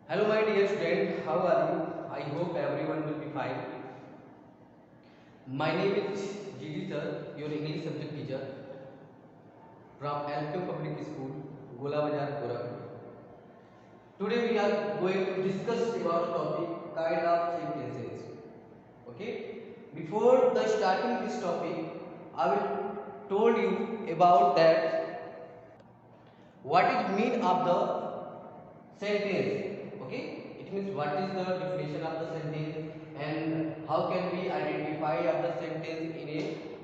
Hello my dear student, how are you? I hope everyone will be fine. My name is GD sir, your English subject teacher from LPM Public School, Gola Bazar, Gorakhpur. Today we are going to discuss about topic kind of sentences. Okay? Before the starting this topic, I will told you about that what is mean of the sentence. Okay, it means what is the definition of the sentence and how can we identify of the sentence in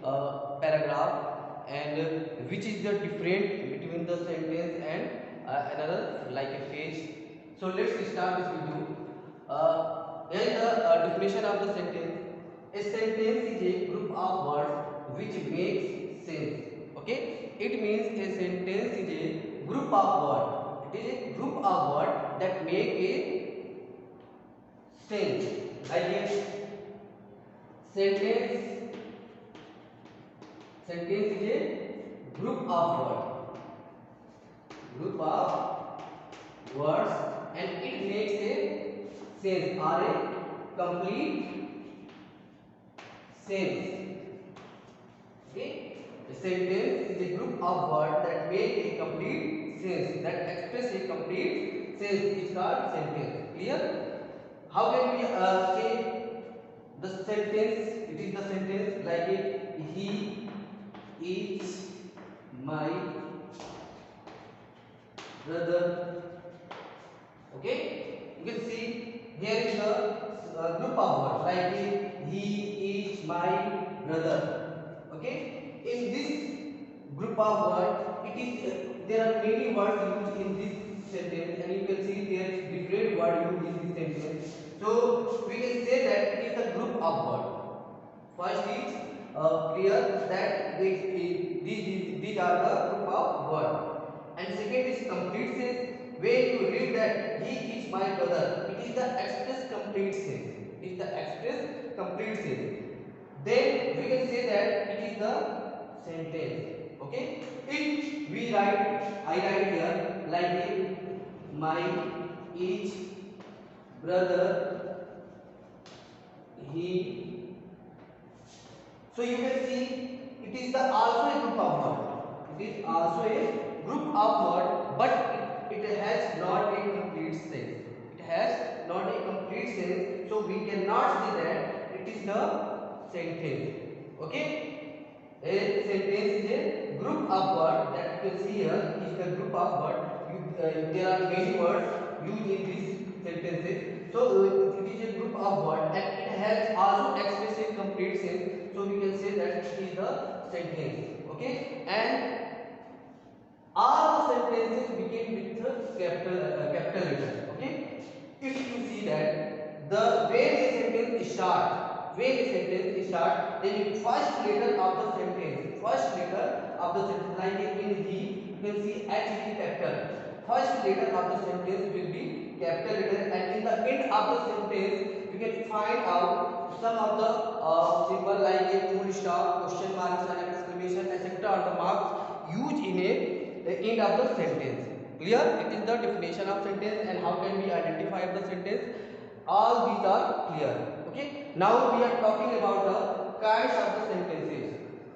a paragraph, and which is the difference between the sentence and another like a phrase. So let's start this video. Here is the definition of the sentence. A sentence is a group of words which makes sense. Okay, it means a sentence is a group of words. It is a group of words that make a sense. Like a sentence, sentence is a group of words. Group of words, and it makes a sense or a complete sense. Okay, a sentence is a group of words that make a complete sense, that express a complete sense is called sentence. Clear? How can we say the sentence? It is the sentence like it, he is my brother. Okay, you can see here is the group of words like it, he is my brother. Okay, in this group of words, it is there are many words used in this sentence, and you can see there is different word used in this sentence. So we can say that it is a group of words. First is clear that these are the group of words, and second is complete sense. When you read that he is my brother, it is the express complete sense. It is the express complete sense. Then we can say that it is the sentence. Okay, if we write, I write here like my each brother, he. So you can see it is the also a group of word. It is also a group of word, but it has not a complete sense. It has not a complete sense. So we cannot say that it is the sentence. Okay? A sentence is a group of words that you can see here is the group of words. There are many words used in these sentences. So it is a group of words, and it has also expressed a complete sense. So we can say that it is the sentence. Okay, and all the sentences begin with the capital letters. Okay, if you see that the when a sentence start, then the first letter of the sentence, like in G, you can see H is capital. First letter of the sentence will be capital letter, and in the end of the sentence you can find out some of the symbol like a full stop, question marks, and exclamation, etc. are the marks used in a the end of the sentence. Clear? It is the definition of sentence, and how can we identify the sentence. All these are clear. Okay, now we are talking about the kinds of the sentences.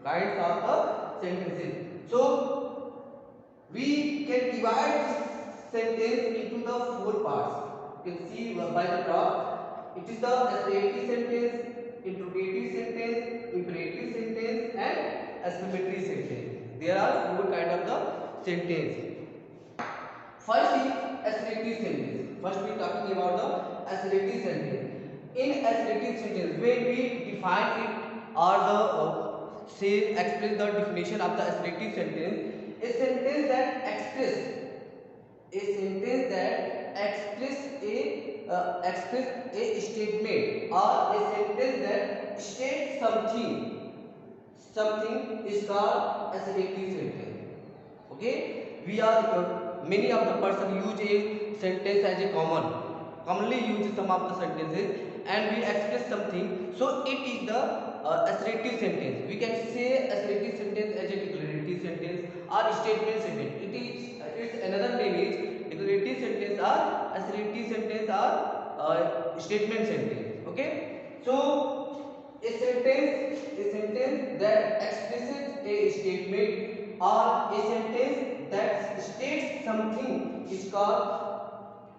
Kinds of the sentences. So we can divide this sentence into the four parts. You can see by the graph. It is the assertive sentence, interrogative sentence, imperative sentence, and exclamatory sentence. There are four kind of the sentence. First is assertive sentence. First we are talking about the assertive sentence. In assertive sentence, when we define it or the say explain the definition of the assertive sentence, a sentence that express express a statement, or a sentence that states something is called assertive sentence. Okay, we are many of the person use a sentence as a commonly use some of the sentences, and we express something, so it is the assertive sentence. We can say assertive sentence as a declarative sentence or statement sentence. Its another name is declarative sentence or assertive sentence are statement sentence. Okay, so a sentence that expresses a statement or a sentence that states something is called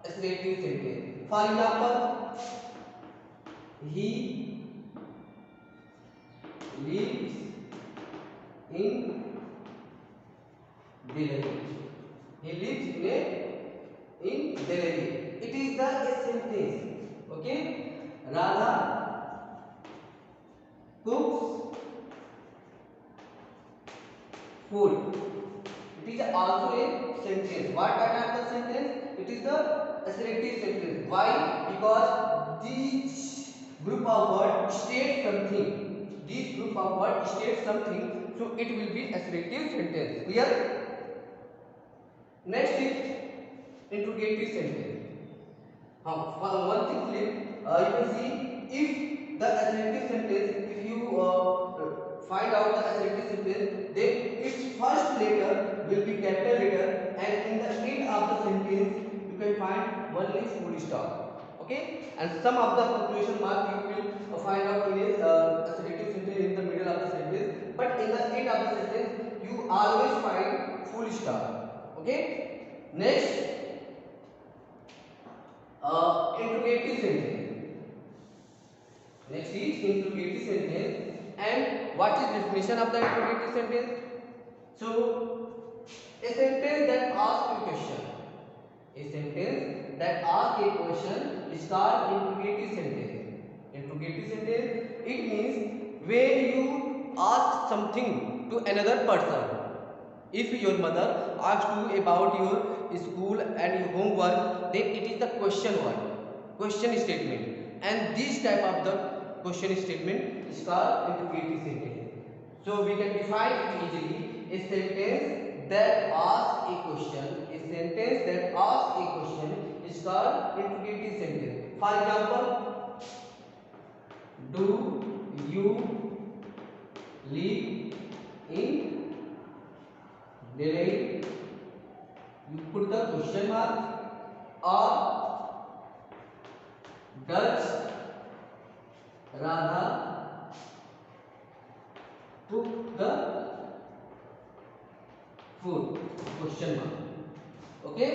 assertive sentence. For example, he lives in Delhi. He lives in Delhi. It is the a sentence. Okay. Radha cooks food. It is also a sentence. What kind of the sentence? It is the assertive sentence. Why? Because these group of words state something. These group of words state something. So it will be assertive sentence. Clear? Next is interrogative sentence. One thing clear. You can see if the assertive sentence, if you find out the assertive sentence, then its first letter will be capital letter, and in the end of the sentence you can find only full stop. Okay, and some of the punctuation mark you will find out in a assertive sentence in the middle of the sentence, but in the end of the sentence you always find full stop. Okay, next interrogative sentence. Next is interrogative sentence. And what is definition of the interrogative sentence? So, a sentence that asks a question. A sentence that asks a question is called interrogative sentence. Interrogative sentence, it means when you ask something to another person. If your mother asks you about your school and your homework, then it is the question word, question statement, and this type of the question statement is called interrogative sentence. So we can define it easily: a sentence that asks a question, a sentence that asks a question is called interrogative sentence. For example, do you live in Delhi? You put the question mark. Or does Radha cook the food? Question mark. Okay.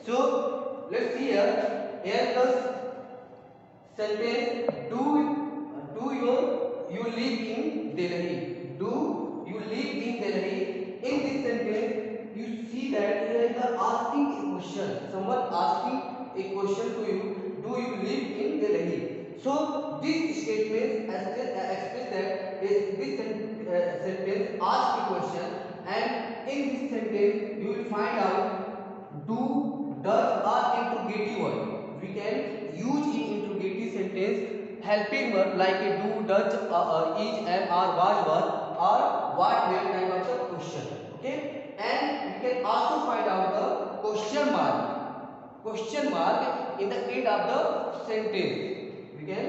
So let's see here. Here the sentence: do you live in Delhi? Do you live in Delhi? In this sentence, you see that here is the asking a question. Someone asking a question to you: do you live in Delhi? So this statement express that this sentence asks a question, and in this sentence you will find out do, does are interrogative word. We can use in interrogative sentence helping word like a do, does, is, am, or was, or what, where type of the question. Okay, and we can also find out the question mark in the end of the sentence. We can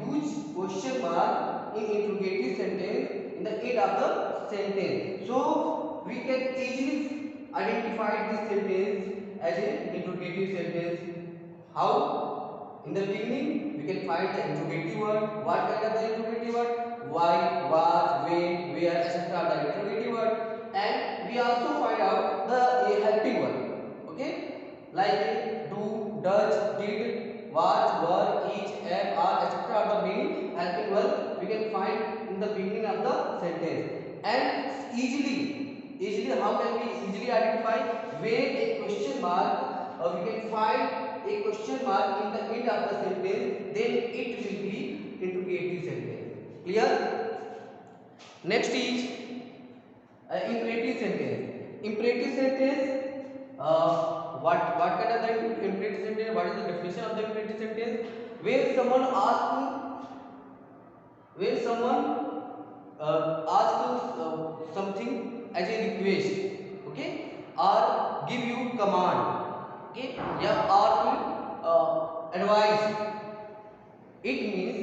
use question mark in interrogative sentence in the end of the sentence. So we can easily identify this sentence as an interrogative sentence. How? In the beginning, we can find the interrogative word. What kind of the interrogative word? Why, what, when, where, etc. The interrogative word. And we also find out the helping word. Okay? Like do, does, did, was, were, is, am, are, etc. The meaning helping word we can find in the beginning of the sentence. And easily, how can we easily identify when a question mark, we can find a question mark in the end of the sentence, then it will be interrogative sentence. Clear? Next is imperative sentence. Imperative sentence. What kind of the imperative sentence? What is the definition of the imperative sentence? When someone asks something as a request, okay, or give you command, okay, yeah, or advice. It means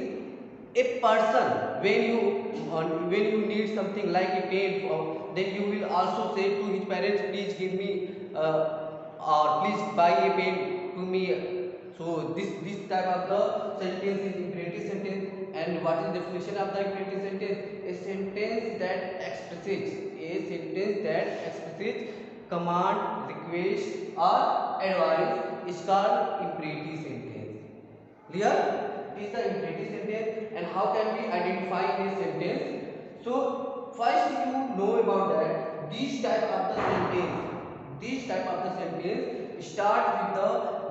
a person when you need something like a pen, then you will also say to his parents, please give me or please buy a pen to me. So this type of the sentence is imperative sentence. And what is the definition of the imperative sentence? A sentence that expresses command, request or advice is called imperative sentence. Clear? Is the imperative sentence. And how can we identify a sentence? So first you know about that this type of the sentence start with the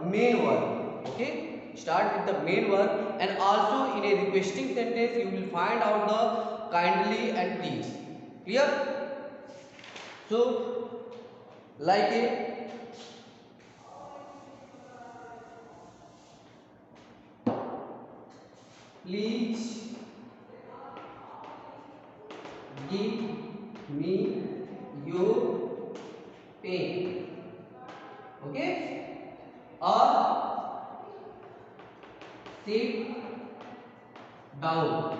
main verb. Okay, start with the main verb. And also in a requesting sentence you will find out the kindly and please. Clear? So like a please give me your pen. Okay, or sit down.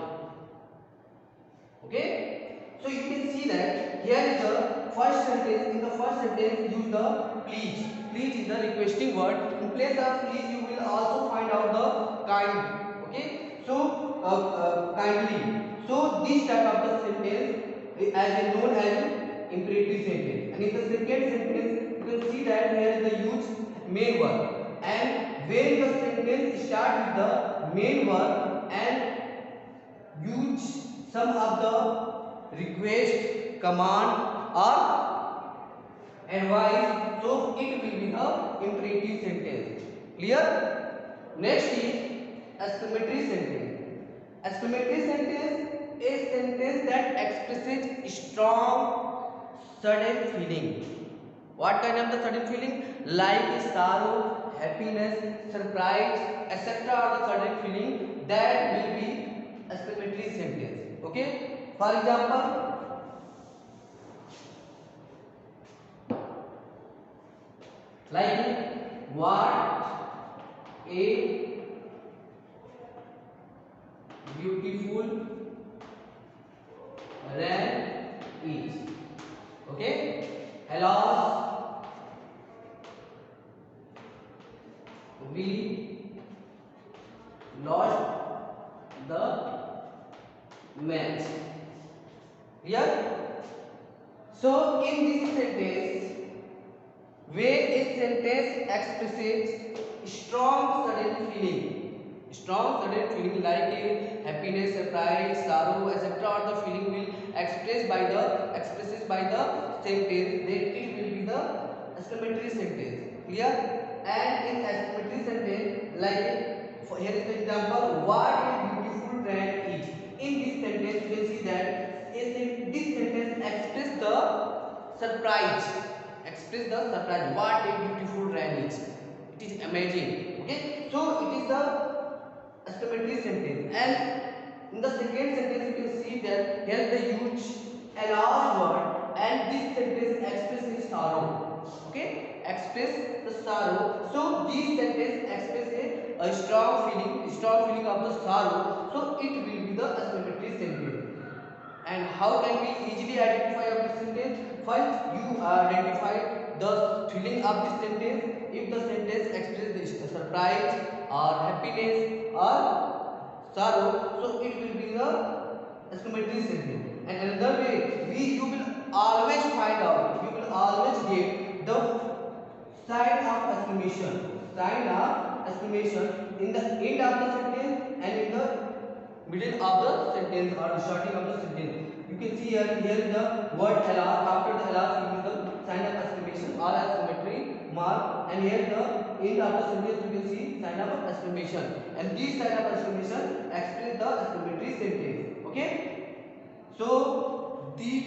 Okay, so you can see that here is the first sentence. In the first sentence use the please. Please is the requesting word. In place of please you will also find out the kind. Okay, so kindly. So this type of the sentence as known as imperative sentence. And in the second sentence you can see that here is the use main verb. And when the sentence start with the main verb and use some of the request, command or advice, so it will be the imperative sentence. Clear? Next is exclamatory sentence. Exclamatory sentence is a sentence that expresses strong sudden feeling. What kind of the sudden feeling? Like sorrow, happiness, surprise, etc. are the sudden feeling that will be exclamatory sentence. Okay? For example, like what a beautiful wren is. Okay? Alas, we lost the match. Clear? So in this sentence, where a sentence expresses strong sudden feeling like a happiness, surprise, sorrow, etc. or the feeling will expresses by the sentence, then it will be the exclamatory sentence. Clear? And in exclamatory sentence, like here is the example, what a beautiful wren is. In this sentence you can see that this sentence express the surprise. What a beautiful wren is. It is amazing. Okay, so it is the exclamatory sentence. And in the second sentence you can see that here is the huge a large word, and this sentence expresses sorrow. Okay, express the sorrow. So this sentence expresses a strong feeling of the sorrow. So it will be the exclamatory sentence. And how can we easily identify of this sentence? First, you identify the feeling of this sentence. If the sentence expresses the surprise or happiness or sorrow, so it will be the exclamatory sentence. And another way, you will always find out, you will always get the sign of exclamation in the end of the sentence and in the middle of the sentence or the starting of the sentence. You can see here is the word alas. After the alas you use the sign of exclamation or exclamatory mark, and here the end of the sentence you can see sign of exclamation, and this sign of exclamation express the exclamatory sentence. Okay, so this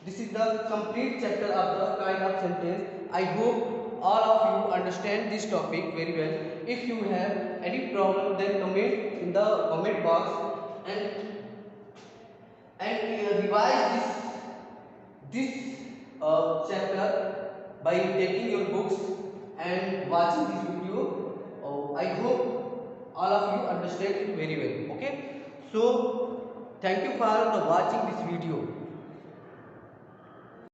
is the complete chapter of the kind of sentence. I hope all of you understand this topic very well. If you have any problem, then comment in the comment box and revise this chapter by taking your books and watching this video. I hope all of you understand it very well. Okay, so thank you for watching this video.